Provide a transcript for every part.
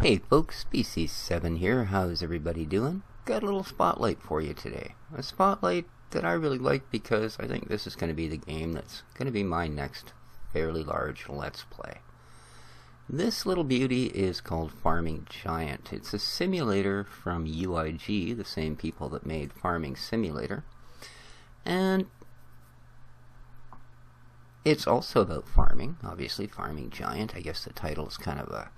Hey folks, Species 7 here. How's everybody doing? Got a little spotlight for you today. A spotlight that I really like because I think this is going to be the game that's going to be my next fairly large Let's Play. This little beauty is called Farming Giant. It's a simulator from UIG, the same people that made Farming Simulator. And it's also about farming, obviously Farming Giant. I guess the title is kind of a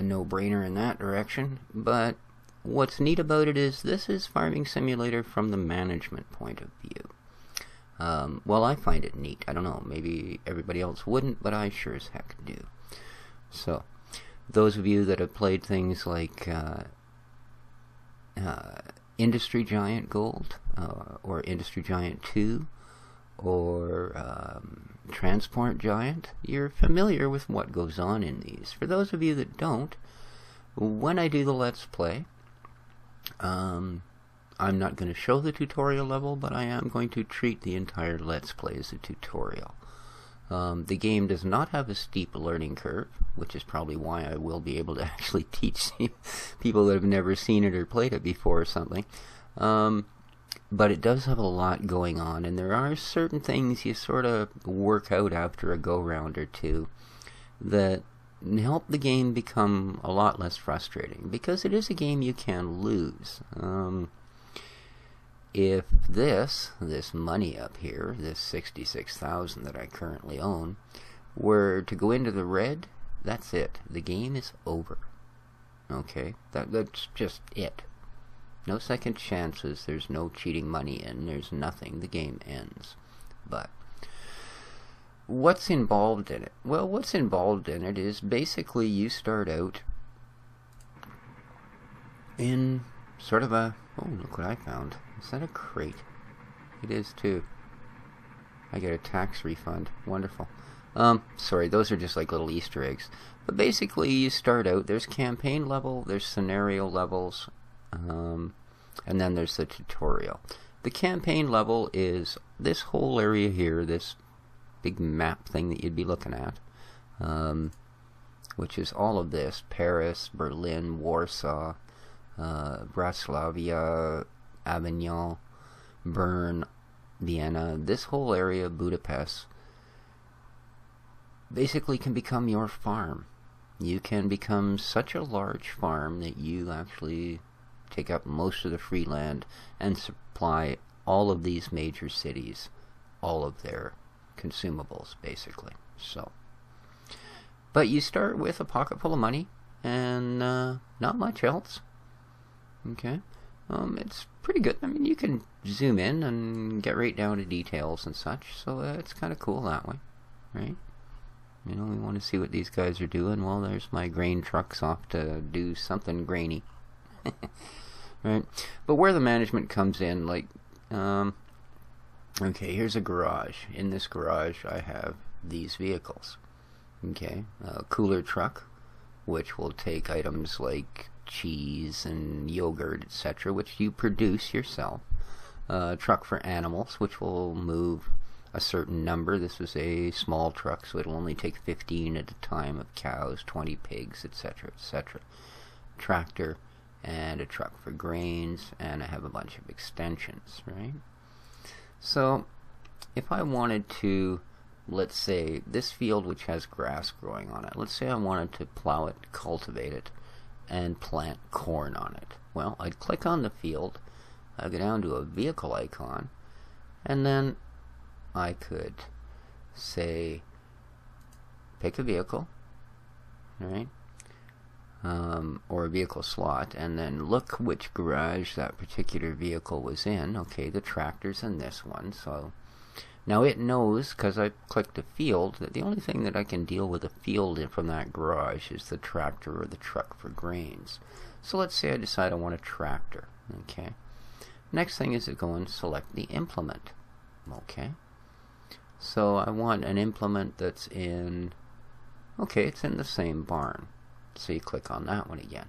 no-brainer in that direction, but what's neat about it is this is Farming Simulator from the management point of view. Well, I find it neat. I don't know, maybe everybody else wouldn't, but I sure as heck do. So, those of you that have played things like Industry Giant Gold, or Industry Giant 2, or Transport Giant, you're familiar with what goes on in these. For those of you that don't, when I do the Let's Play, I'm not going to show the tutorial level, but I am going to treat the entire Let's Play as a tutorial. The game does not have a steep learning curve, which is probably why I will be able to actually teach people that have never seen it or played it before or something. But it does have a lot going on, and there are certain things you sort of work out after a go-round or two that help the game become a lot less frustrating, because it is a game you can lose. If this money up here, this 66,000 that I currently own, were to go into the red, that's it. The game is over. Okay? That's just it. No second chances, there's no cheating money in, there's nothing, the game ends. But what's involved in it? Well, what's involved in it is basically you start out in sort of a, oh, look what I found. Is that a crate? It is too. I get a tax refund. Wonderful. Sorry, those are just like little Easter eggs. But basically you start out, there's campaign level, there's scenario levels, and then there's the tutorial. The campaign level is this whole area here, this big map thing that you'd be looking at, which is all of this: Paris, Berlin, Warsaw, Bratislava, Avignon, Bern, Vienna. This whole area, Budapest, basically can become your farm. You can become such a large farm that you actually take up most of the free land and supply all of these major cities, all of their consumables, basically. So, but you start with a pocket full of money and not much else. Okay, it's pretty good. I mean, you can zoom in and get right down to details and such, so it's kind of cool that way, right? You know, we want to see what these guys are doing. Well, there's my grain trucks off to do something grainy. Right? But where the management comes in, like, okay, here's a garage. In this garage, I have these vehicles. Okay, a cooler truck, which will take items like cheese and yogurt, etc., which you produce yourself. A truck for animals, which will move a certain number. This is a small truck, so it'll only take 15 at a time of cows, 20 pigs, etc., etc. Tractor, and a truck for grains, and I have a bunch of extensions, right? So, if I wanted to, let's say, this field which has grass growing on it, let's say I wanted to plow it, cultivate it, and plant corn on it. Well, I'd click on the field, I'd go down to a vehicle icon, and then I could say, pick a vehicle, right? Or a vehicle slot, and then look which garage that particular vehicle was in. Okay, the tractor's in this one, so now it knows, because I clicked a field, that the only thing that I can deal with a field from that garage is the tractor or the truck for grains. So let's say I decide I want a tractor. Okay, next thing is to go and select the implement. Okay, so I want an implement that's in, okay, it's in the same barn. So you click on that one again.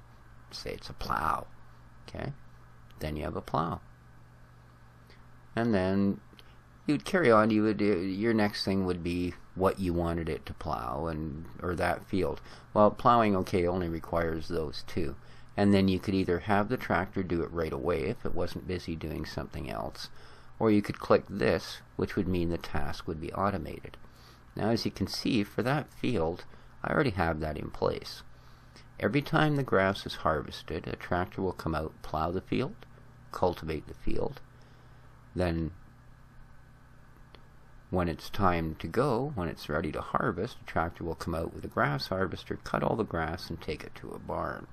Say it's a plow. Okay? Then you have a plow. And then you'd carry on. You would your next thing would be what you wanted it to plow or that field. Well, plowing, okay, only requires those two. And then you could either have the tractor do it right away if it wasn't busy doing something else, or you could click this, which would mean the task would be automated. Now, as you can see, for that field, I already have that in place. Every time the grass is harvested, a tractor will come out, plow the field, cultivate the field. Then, when it's time to go, when it's ready to harvest, a tractor will come out with a grass harvester, cut all the grass, and take it to a barn.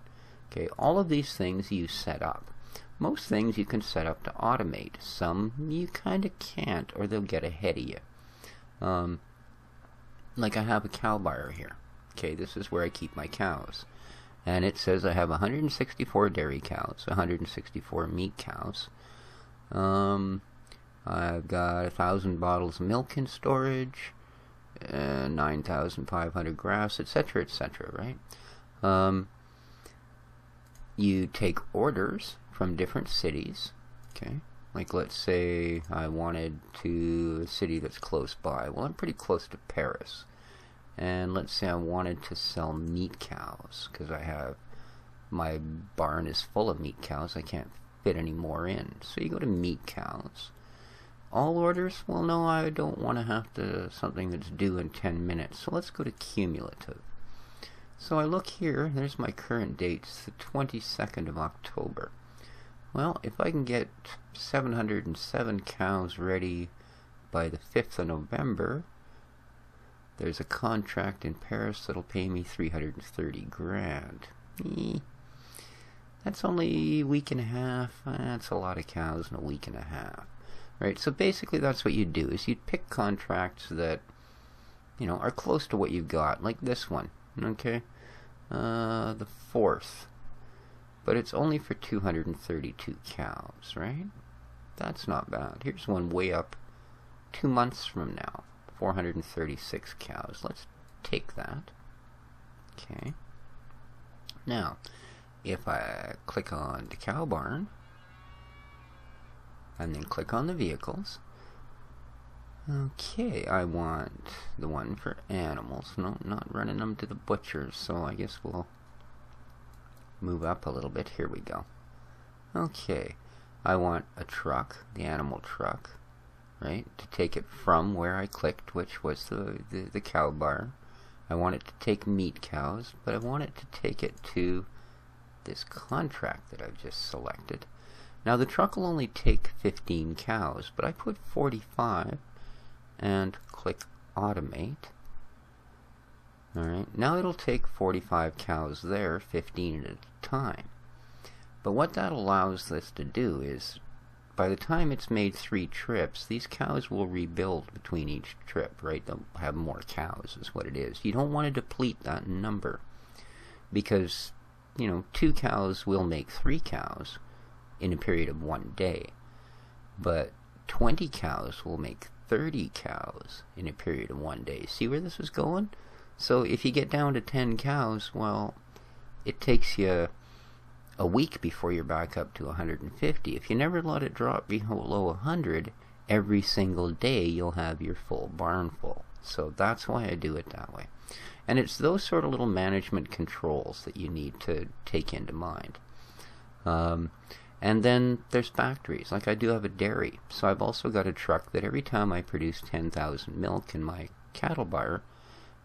Okay, all of these things you set up. Most things you can set up to automate. Some you kind of can't, or they'll get ahead of you. Like I have a cow byre here. Okay, this is where I keep my cows. And it says I have 164 dairy cows, 164 meat cows. I've got 1,000 bottles of milk in storage, 9,500 grass, etc., etc., right? You take orders from different cities, okay? Like, let's say I wanted to a city that's close by. Well, I'm pretty close to Paris. And let's say I wanted to sell meat cows, because my barn is full of meat cows. I can't fit any more in. So you go to meat cows. All orders? Well, no, I don't want to have something that's due in 10 minutes. So let's go to cumulative. So I look here, there's my current date, it's the 22nd of October. Well, if I can get 707 cows ready by the 5th of November, there's a contract in Paris that'll pay me 330 grand. That's only a week and a half. That's a lot of cows in a week and a half. Right, so basically that's what you'd do, is you'd pick contracts that, are close to what you've got, like this one. Okay, the 4th, but it's only for 232 cows, right? That's not bad. Here's one way up 2 months from now, 436 cows. Let's take that. Okay. Now, if I click on the cow barn, and then click on the vehicles, okay, I want the one for animals. No, not running them to the butchers, so I guess we'll move up a little bit. Here we go. Okay, I want a truck, the animal truck, right, to take it from where I clicked, which was the cow barn. I want it to take meat cows, but I want it to take it to this contract that I've just selected. Now, the truck will only take 15 cows, but I put 45 and click automate. Alright, now it'll take 45 cows there, 15 at a time. But what that allows this to do is, by the time it's made 3 trips, these cows will rebuild between each trip, right? They'll have more cows, is what it is. You don't want to deplete that number, because, 2 cows will make 3 cows in a period of 1 day. But 20 cows will make 30 cows in a period of 1 day. See where this is going? So if you get down to 10 cows, well, it takes you a week before you're back up to 150. If you never let it drop below 100, every single day you'll have your full barn full. So that's why I do it that way. And it's those sort of little management controls that you need to take into mind. And then there's factories. Like I do have a dairy, so I've also got a truck that every time I produce 10,000 milk in my cattle byre,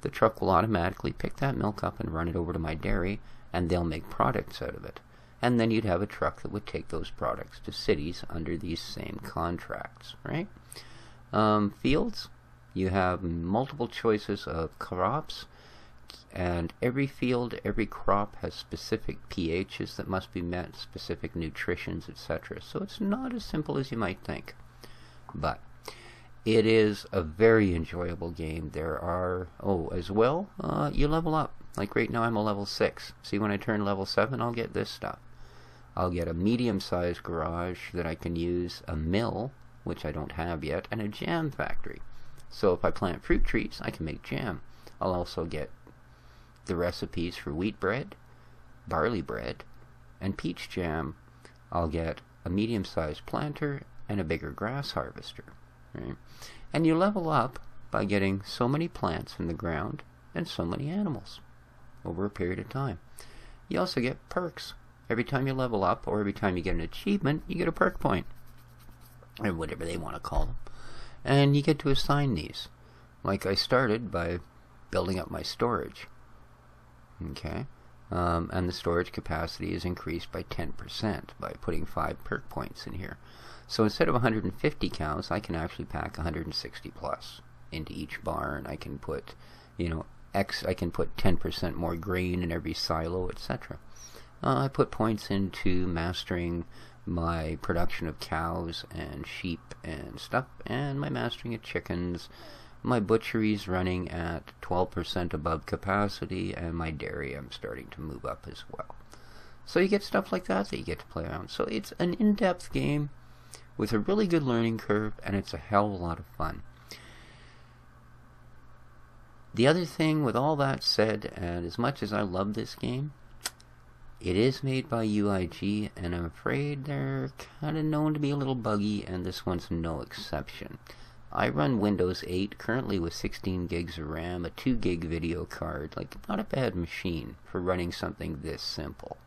the truck will automatically pick that milk up and run it over to my dairy, and they'll make products out of it. And then you'd have a truck that would take those products to cities under these same contracts, right? Fields, you have multiple choices of crops, and every field, every crop has specific pHs that must be met, specific nutritions, etc. So it's not as simple as you might think. But it is a very enjoyable game. There are, as well, you level up. Like right now I'm a level 6. See, when I turn level 7, I'll get this stuff. I'll get a medium-sized garage that I can use, a mill, which I don't have yet, and a jam factory. So if I plant fruit trees, I can make jam. I'll also get the recipes for wheat bread, barley bread, and peach jam. I'll get a medium-sized planter and a bigger grass harvester. right? And you level up by getting so many plants in the ground and so many animals over a period of time. You also get perks. Every time you level up, or every time you get an achievement, you get a perk point, or whatever they want to call them. And you get to assign these. Like I started by building up my storage. Okay? And the storage capacity is increased by 10% by putting 5 perk points in here. So instead of 150 cows, I can actually pack 160 plus into each barn. I can put, I can put 10% more grain in every silo, etc. I put points into mastering my production of cows and sheep and stuff, and my mastering of chickens. My butchery's running at 12% above capacity, and my dairy I'm starting to move up as well. So you get stuff like that you get to play around. So it's an in-depth game with a really good learning curve, and it's a hell of a lot of fun. The other thing, with all that said, and as much as I love this game, it is made by UIG, and I'm afraid they're kind of known to be a little buggy, and this one's no exception. I run Windows 8, currently with 16 gigs of RAM, a 2 gig video card, like not a bad machine for running something this simple.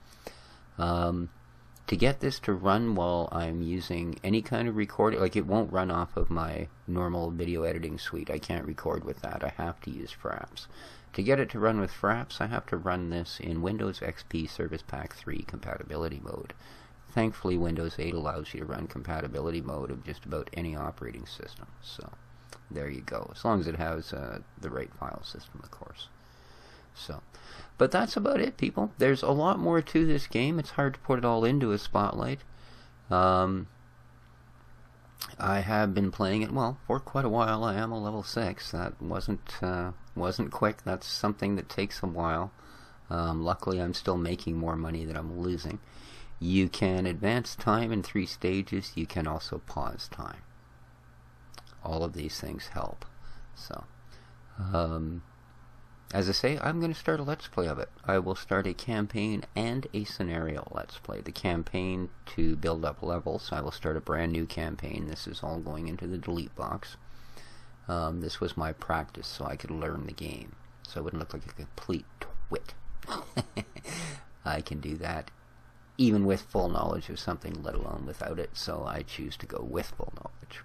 To get this to run while I'm using any kind of recording, like it won't run off of my normal video editing suite. I can't record with that. I have to use Fraps. To get it to run with Fraps, I have to run this in Windows XP Service Pack 3 compatibility mode. Thankfully, Windows 8 allows you to run compatibility mode of just about any operating system. So, there you go. As long as it has the right file system, of course. So, but that's about it, people. There's a lot more to this game. It's hard to put it all into a spotlight. I have been playing it, well, for quite a while. I am a level 6. That wasn't quick. That's something that takes a while. Luckily, I'm still making more money than I'm losing. You can advance time in 3 stages. You can also pause time. All of these things help. So, as I say, I'm going to start a Let's Play of it. I will start a campaign and a scenario Let's Play. The campaign to build up levels. I will start a brand new campaign. This is all going into the delete box. This was my practice so I could learn the game. So it wouldn't look like a complete twit. I can do that even with full knowledge of something, let alone without it, so I choose to go with full knowledge.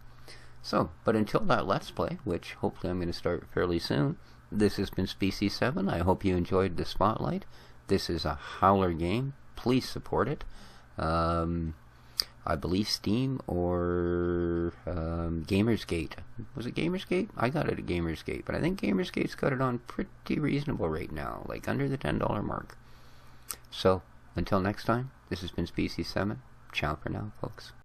So, but until that Let's Play, which hopefully I'm going to start fairly soon, this has been Species7. I hope you enjoyed the Spotlight. This is a howler game. Please support it. I believe Steam or Gamersgate. Was it Gamersgate? I got it at Gamersgate, but I think Gamersgate's got it on pretty reasonable right now, like under the $10 mark. So, until next time, this has been Species7. Ciao for now, folks.